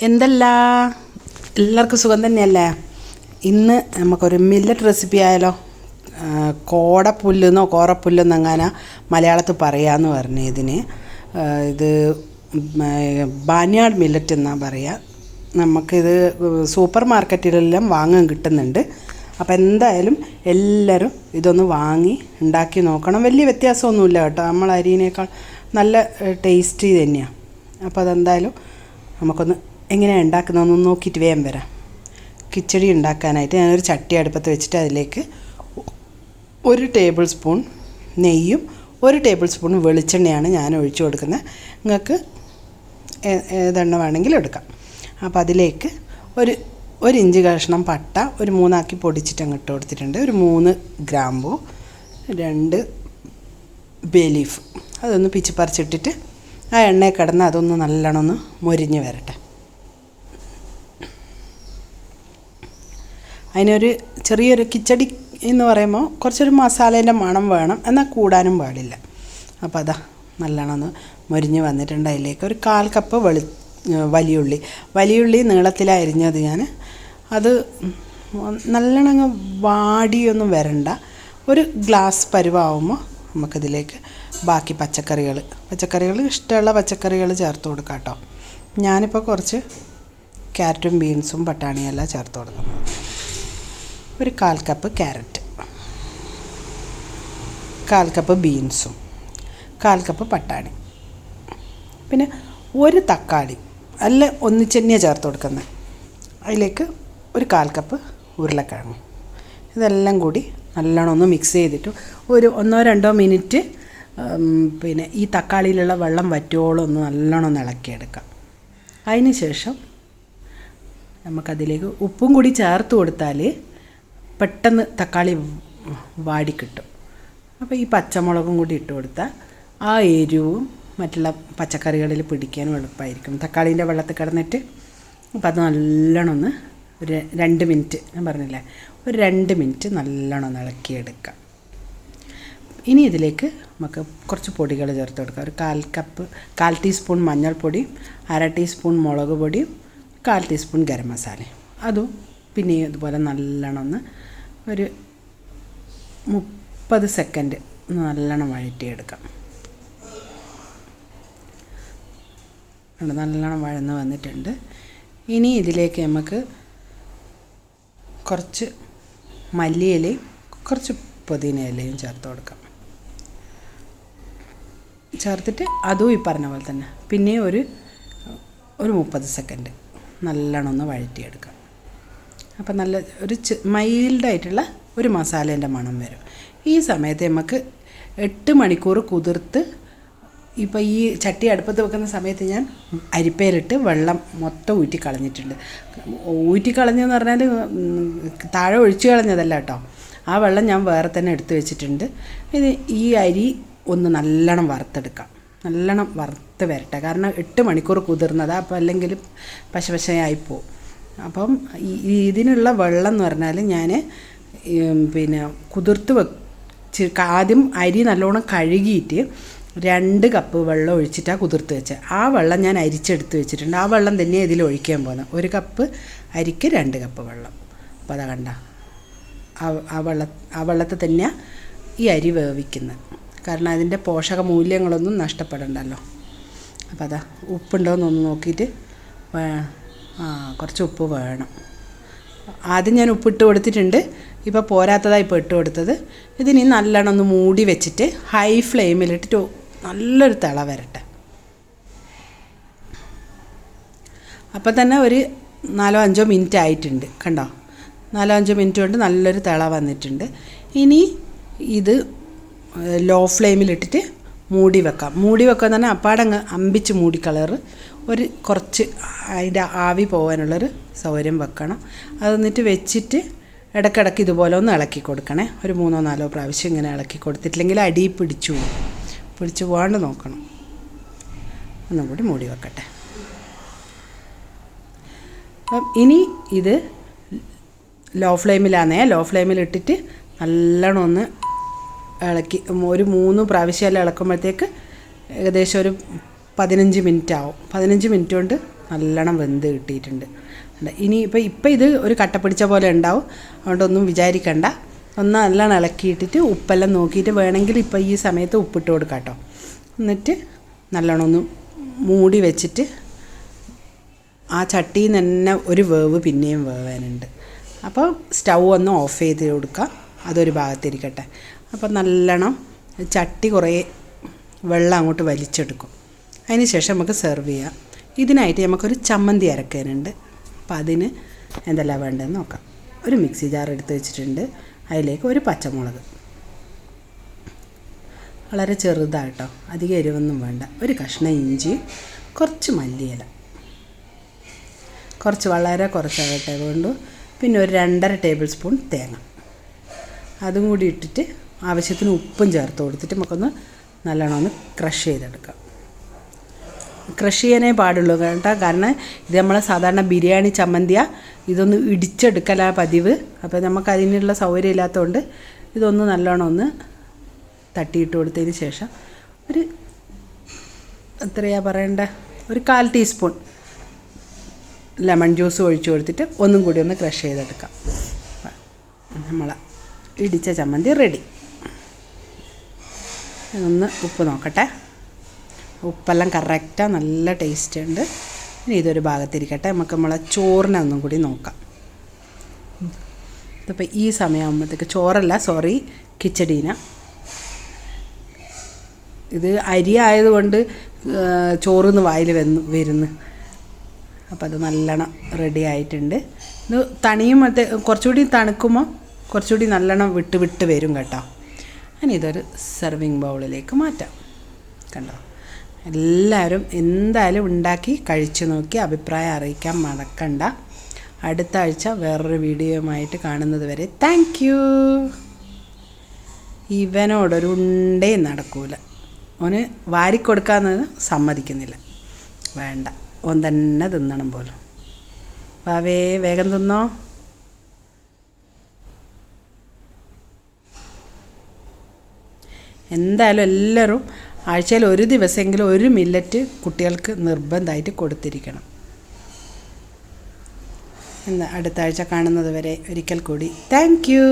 എന്തല്ല എല്ലാവർക്കും സുഖം തന്നെയല്ലേ? ഇന്ന് നമുക്കൊരു മില്ലറ്റ് റെസിപ്പി ആയാലോ? കോടപ്പുല്ലെന്നോ കോറപ്പുല്ലെന്നോ അങ്ങനെ മലയാളത്തിൽ പറയാമെന്ന് പറഞ്ഞു. ഇത് ബാന്യാർഡ് മില്ലറ്റ് എന്നാണ് പറയുക. നമുക്കിത് സൂപ്പർ മാർക്കറ്റിലെല്ലാം വാങ്ങാൻ കിട്ടുന്നുണ്ട്. അപ്പോൾ എന്തായാലും എല്ലാവരും ഇതൊന്ന് വാങ്ങി ഉണ്ടാക്കി നോക്കണം. വലിയ വ്യത്യാസമൊന്നുമില്ല കേട്ടോ, നമ്മൾ അരിനേക്കാൾ നല്ല ടേസ്റ്റി തന്നെയാണ്. അപ്പോൾ അതെന്തായാലും നമുക്കൊന്ന് എങ്ങനെയാണ് ഉണ്ടാക്കുന്നതെന്ന് നോക്കിയിട്ട് വേഗം വരാം. കിച്ചടി ഉണ്ടാക്കാനായിട്ട് ഞാനൊരു ചട്ടി അടുപ്പത്ത് വെച്ചിട്ട് അതിലേക്ക് 1 ടേബിൾ സ്പൂൺ നെയ്യും 1 ടേബിൾ സ്പൂൺ വെളിച്ചെണ്ണയാണ് ഞാൻ ഒഴിച്ചു കൊടുക്കുന്നത്. നിങ്ങൾക്ക് ഏതെണ്ണ വേണമെങ്കിലും എടുക്കാം. അപ്പോൾ അതിലേക്ക് ഒരു ഇഞ്ച് കഷ്ണം പട്ട, ഒരു 3 ആക്കി പൊടിച്ചിട്ട് അങ്ങോട്ട് കൊടുത്തിട്ടുണ്ട്. ഒരു 3 ഗ്രാമ്പൂ, 2 ബേ ലീഫ്, അതൊന്ന് പിച്ച് പറിച്ചിട്ടിട്ട് ആ എണ്ണയിൽ കിടന്ന് അതൊന്ന് നല്ലോണം ഒന്ന് മൊരിഞ്ഞ് വരട്ടെ. അതിനൊരു ചെറിയൊരു കിച്ചടി എന്ന് പറയുമ്പോൾ കുറച്ചൊരു മസാലേൻ്റെ മണം വേണം, എന്നാൽ കൂടാനും പാടില്ല. അപ്പോൾ അതാ നല്ലോണം ഒന്ന് മൊരിഞ്ഞ് വന്നിട്ടുണ്ട്. അതിലേക്ക് ഒരു 1/4 കപ്പ് വലിയുള്ളി നീളത്തിലാണ് അരിഞ്ഞത് ഞാൻ. അത് നല്ലോണം അങ്ങ് വാടിയൊന്നും വരണ്ട. ഒരു ഗ്ലാസ് പരുവാകുമ്പോൾ നമുക്കതിലേക്ക് ബാക്കി പച്ചക്കറികൾ ഇഷ്ടമുള്ള പച്ചക്കറികൾ ചേർത്ത് കൊടുക്കാം കേട്ടോ. ഞാനിപ്പോൾ കുറച്ച് ക്യാരറ്റും ബീൻസും പട്ടാണിയെല്ലാം ചേർത്ത് കൊടുക്കുന്നത്. ഒരു 1/4 കപ്പ് ക്യാരറ്റ്, 1/4 കപ്പ് ബീൻസും, 1/4 കപ്പ് പട്ടാണി, പിന്നെ ഒരു തക്കാളി അല്ല ഒന്നിച്ച് തന്നെയാണ് ചേർത്ത് കൊടുക്കുന്നത്. അതിലേക്ക് ഒരു 1/4 കപ്പ് ഉരുളക്കിഴങ്ങ്. ഇതെല്ലാം കൂടി നല്ലോണം ഒന്ന് മിക്സ് ചെയ്തിട്ട് ഒരു 1-2 മിനിറ്റ് പിന്നെ ഈ തക്കാളിയിലുള്ള വെള്ളം വറ്റുവോളം ഒന്ന് നല്ലോണം ഒന്ന് ഇളക്കിയെടുക്കാം. അതിന് ശേഷം നമുക്കതിലേക്ക് ഉപ്പും കൂടി ചേർത്ത് കൊടുത്താൽ പെട്ടെന്ന് തക്കാളി വാടിക്കിട്ടും. അപ്പോൾ ഈ പച്ചമുളകും കൂടി ഇട്ട് കൊടുത്താൽ ആ എരിവും മറ്റുള്ള പച്ചക്കറികളിൽ പിടിക്കാനും എളുപ്പമായിരിക്കും. തക്കാളീൻ്റെ വെള്ളത്തിൽ കിടന്നിട്ട് അപ്പോൾ അത് നല്ലോണം ഒന്ന് ഒരു 2 മിനിറ്റ്, ഞാൻ പറഞ്ഞില്ലേ, ഒരു 2 മിനിറ്റ് നല്ലോണം ഒന്ന് ഇളക്കിയെടുക്കാം. ഇനി ഇതിലേക്ക് നമുക്ക് കുറച്ച് പൊടികൾ ചേർത്ത് കൊടുക്കാം. ഒരു 1/4 ടീസ്പൂൺ മഞ്ഞൾപ്പൊടി, 1/2 ടീസ്പൂൺ മുളക് പൊടിയും, 1/4 ടീസ്പൂൺ ഗരം മസാലയും. അതും പിന്നെ ഇതുപോലെ നല്ലോണം ഒന്ന് ഒരു 30 സെക്കൻഡ് നല്ലോണം വഴറ്റിയെടുക്കാം. നല്ലോണം വഴന്ന് വന്നിട്ടുണ്ട്. ഇനി ഇതിലേക്ക് നമുക്ക് കുറച്ച് മല്ലിയിലയും കുറച്ച് പുതിന ഇലയും ചേർത്ത് കൊടുക്കാം. ചേർത്തിട്ട് അതും ഈ പറഞ്ഞ പോലെ തന്നെ പിന്നെ ഒരു 30 സെക്കൻഡ് നല്ലോണം ഒന്ന് വഴറ്റിയെടുക്കാം. അപ്പം നല്ല ഒരു മൈൽഡായിട്ടുള്ള ഒരു മസാലേൻ്റെ മണം വരും. ഈ സമയത്ത് നമുക്ക് 8 മണിക്കൂർ കുതിർത്ത്, ഇപ്പോൾ ഈ ചട്ടി അടുപ്പത്ത് വെക്കുന്ന സമയത്ത് ഞാൻ അരിപ്പയിലിട്ട് വെള്ളം മൊത്തം ഊറ്റിക്കളഞ്ഞിട്ടുണ്ട്. ഊറ്റിക്കളഞ്ഞെന്ന് പറഞ്ഞാൽ താഴെ ഒഴിച്ചു കളഞ്ഞതല്ല കേട്ടോ, ആ വെള്ളം ഞാൻ വേറെ തന്നെ എടുത്ത് വെച്ചിട്ടുണ്ട്. ഇത് ഈ അരി ഒന്ന് നല്ലോണം വറുത്തെടുക്കാം, നല്ലോണം വറുത്ത് വരട്ടെ. കാരണം 8 മണിക്കൂർ കുതിർന്നതാണ്, അപ്പോൾ അല്ലെങ്കിൽ പശയായിപ്പോവും. അപ്പം ഇതിനുള്ള വെള്ളം എന്ന് പറഞ്ഞാൽ ഞാൻ പിന്നെ കുതിർത്ത് ആദ്യം അരി നല്ലോണം കഴുകിയിട്ട് 2 കപ്പ് വെള്ളം ഒഴിച്ചിട്ടാണ് കുതിർത്ത് വെച്ചത്. ആ വെള്ളം ഞാൻ അരിച്ചെടുത്ത് വെച്ചിട്ടുണ്ട്. ആ വെള്ളം തന്നെയാണ് ഇതിൽ ഒഴിക്കാൻ പോകുന്നത്. 1 കപ്പ് അരിക്ക് 2 കപ്പ് വെള്ളം. അപ്പോൾ അതാ കണ്ട, ആ വെള്ളത്തിൽ തന്നെയാണ് ഈ അരി വേവിക്കുന്നത്. കാരണം അതിൻ്റെ പോഷക മൂല്യങ്ങളൊന്നും നഷ്ടപ്പെടണ്ടല്ലോ. അപ്പോൾ അതാ ഉപ്പുണ്ടോയെന്നൊന്ന് നോക്കിയിട്ട് കുറച്ച് ഉപ്പ് വേണം. ആദ്യം ഞാൻ ഉപ്പിട്ട് കൊടുത്തിട്ടുണ്ട്, ഇപ്പോൾ പോരാത്തതാണ് ഇപ്പോൾ ഇട്ട് കൊടുത്തത്. ഇതിനി നല്ലോണം ഒന്ന് മൂടി വെച്ചിട്ട് ഹൈ ഫ്ലെയിമിലിട്ടിട്ട് നല്ലൊരു തിള വരട്ടെ. അപ്പോൾ തന്നെ ഒരു 4-5 മിനിറ്റ് ആയിട്ടുണ്ട്, കണ്ടോ? 4-5 മിനിറ്റ് കൊണ്ട് നല്ലൊരു തിള വന്നിട്ടുണ്ട്. ഇനി ഇത് ലോ ഫ്ലെയിമിലിട്ടിട്ട് മൂടി വെക്കാം. മൂടി വെക്കാന്ന് പറഞ്ഞാൽ അപ്പാടങ്ങ് അമ്പിച്ച് മൂടിക്കളറ്, കുറച്ച് അതിൻ്റെ ആവി പോകാനുള്ളൊരു സൗകര്യം വെക്കണം. അത് എന്നിട്ട് വെച്ചിട്ട് ഇടയ്ക്കിടയ്ക്ക് ഇതുപോലെ ഒന്ന് ഇളക്കി കൊടുക്കണേ. ഒരു 3-4 പ്രാവശ്യം ഇങ്ങനെ ഇളക്കി കൊടുത്തിട്ടില്ലെങ്കിൽ അടി പിടിച്ചു പോകാണ്ട് നോക്കണം. ഒന്നും കൂടി മൂടി വെക്കട്ടെ. അപ്പം ഇനി ഇത് ലോ ഫ്ലെയിമിലിട്ടിട്ട് നല്ലോണം ഒന്ന് ഇളക്കി ഒരു 3 പ്രാവശ്യം ഇളക്കുമ്പോഴത്തേക്ക് ഏകദേശം ഒരു 15 മിനിറ്റ് ആവും. 15 മിനിറ്റ് കൊണ്ട് നല്ലോണം വെന്ത് കിട്ടിയിട്ടുണ്ട്. ഇനി ഇപ്പം ഇത് ഒരു കട്ട പിടിച്ച പോലെ ഉണ്ടാവും, അതുകൊണ്ടൊന്നും വിചാരിക്കണ്ട. ഒന്ന് നല്ലോണം ഇളക്കിയിട്ടിട്ട് ഉപ്പെല്ലാം നോക്കിയിട്ട് വേണമെങ്കിൽ ഇപ്പോൾ ഈ സമയത്ത് ഉപ്പിട്ട് കൊടുക്കാം കേട്ടോ. എന്നിട്ട് നല്ലോണം ഒന്ന് മൂടി വെച്ചിട്ട് ആ ചട്ടിയിൽ നിന്ന് തന്നെ ഒരു വേവ് പിന്നെയും വേവാനുണ്ട്. അപ്പോൾ സ്റ്റൗ ഒന്ന് ഓഫ് ചെയ്ത് കൊടുക്കുക, അതൊരു ഭാഗത്തിരിക്കട്ടെ. അപ്പോൾ നല്ലോണം ചട്ടി കുറേ വെള്ളം അങ്ങോട്ട് വലിച്ചെടുക്കും. അതിന് ശേഷം നമുക്ക് സെർവ് ചെയ്യാം. ഇതിനായിട്ട് നമുക്കൊരു ചമ്മന്തി അരക്കാനുണ്ട്. അപ്പോൾ അതിന് എന്തെല്ലാം വേണ്ടതെന്ന് നോക്കാം. ഒരു മിക്സി ജാർ എടുത്ത് വെച്ചിട്ടുണ്ട്. അതിലേക്ക് ഒരു പച്ചമുളക്, വളരെ ചെറുതായിട്ടോ, അധികം എരിവൊന്നും വേണ്ട. ഒരു കഷ്ണം ഇഞ്ചി, കുറച്ച് മല്ലിയില, വളരെ കുറച്ചാകട്ടെ കൊണ്ട്, പിന്നെ ഒരു 2.5 ടേബിൾ സ്പൂൺ തേങ്ങ, അതും കൂടി ഇട്ടിട്ട് ആവശ്യത്തിന് ഉപ്പും ചേർത്ത് കൊടുത്തിട്ട് നമുക്കൊന്ന് നല്ലോണം ഒന്ന് ക്രഷ് ചെയ്തെടുക്കാം. ക്രഷ് ചെയ്യാനേ പാടുള്ളൂ കേട്ടോ, കാരണം ഇത് നമ്മളെ സാധാരണ ബിരിയാണി ചമ്മന്തിയാണ്, ഇതൊന്ന് ഇടിച്ചെടുക്കലാണ് പതിവ്. അപ്പോൾ നമുക്ക് അതിനുള്ള സൗകര്യം ഇല്ലാത്തതുകൊണ്ട് ഇതൊന്ന് നല്ലോണം ഒന്ന് തട്ടിയിട്ട് കൊടുത്തതിന് ശേഷം ഒരു എത്രയാണ് പറയേണ്ട, ഒരു 1/4 ടീസ്പൂൺ ലെമൺ ജ്യൂസ് ഒഴിച്ച് കൊടുത്തിട്ട് ഒന്നും കൂടി ഒന്ന് ക്രഷ് ചെയ്തെടുക്കാം. നമ്മളെ ഇടിച്ച ചമ്മന്തി റെഡി. ഒന്ന് ഉപ്പ് നോക്കട്ടെ, ഉപ്പെല്ലാം കറക്റ്റാണ്, നല്ല ടേസ്റ്റ് ഉണ്ട്. ഇനി ഇതൊരു ഭാഗത്തിരിക്കട്ടെ. നമുക്ക് നമ്മളെ ചോറിനെ ഒന്നും കൂടി നോക്കാം. ഇതിപ്പോൾ ഈ സമയമാകുമ്പോഴത്തേക്ക് കിച്ചടീന. ഇത് അരി ആയതുകൊണ്ട് ചോറിന്ന് വായിൽ വരുന്നു. അപ്പോൾ അത് നല്ലോണം റെഡി ആയിട്ടുണ്ട്. ഇത് കുറച്ചുകൂടി തണുക്കുമ്പോൾ കുറച്ചുകൂടി നല്ലോണം വിട്ട് വരും കേട്ടോ. ഇനി ഇതൊരു സെർവിങ് ബൗളിലേക്ക് മാറ്റാം. കണ്ടോ, എല്ലാവരും എന്തായാലും ഉണ്ടാക്കി കഴിച്ചു നോക്കി അഭിപ്രായം അറിയിക്കാൻ മറക്കണ്ട. അടുത്ത ആഴ്ച വേറൊരു വീഡിയോയുമായിട്ട് കാണുന്നത് വരെ താങ്ക് യു. ഇവനോടൊരു ഉണ്ടേ നടക്കൂല, ഓന് വാരിക്കൊടുക്കാമെന്ന് സമ്മതിക്കുന്നില്ല. വേണ്ട, ഓൻ തന്നെ തിന്നണം പോലും. വാവേ വേഗം തിന്നോ. എന്തായാലും എല്ലാവരും ആഴ്ചയിൽ ഒരു ദിവസമെങ്കിലും ഒരു മില്ലറ്റ് കുട്ടികൾക്ക് നിർബന്ധമായിട്ട് കൊടുത്തിരിക്കണം. അടുത്ത ആഴ്ച കാണുന്നത് വരെ ഒരിക്കൽ കൂടി താങ്ക് യു.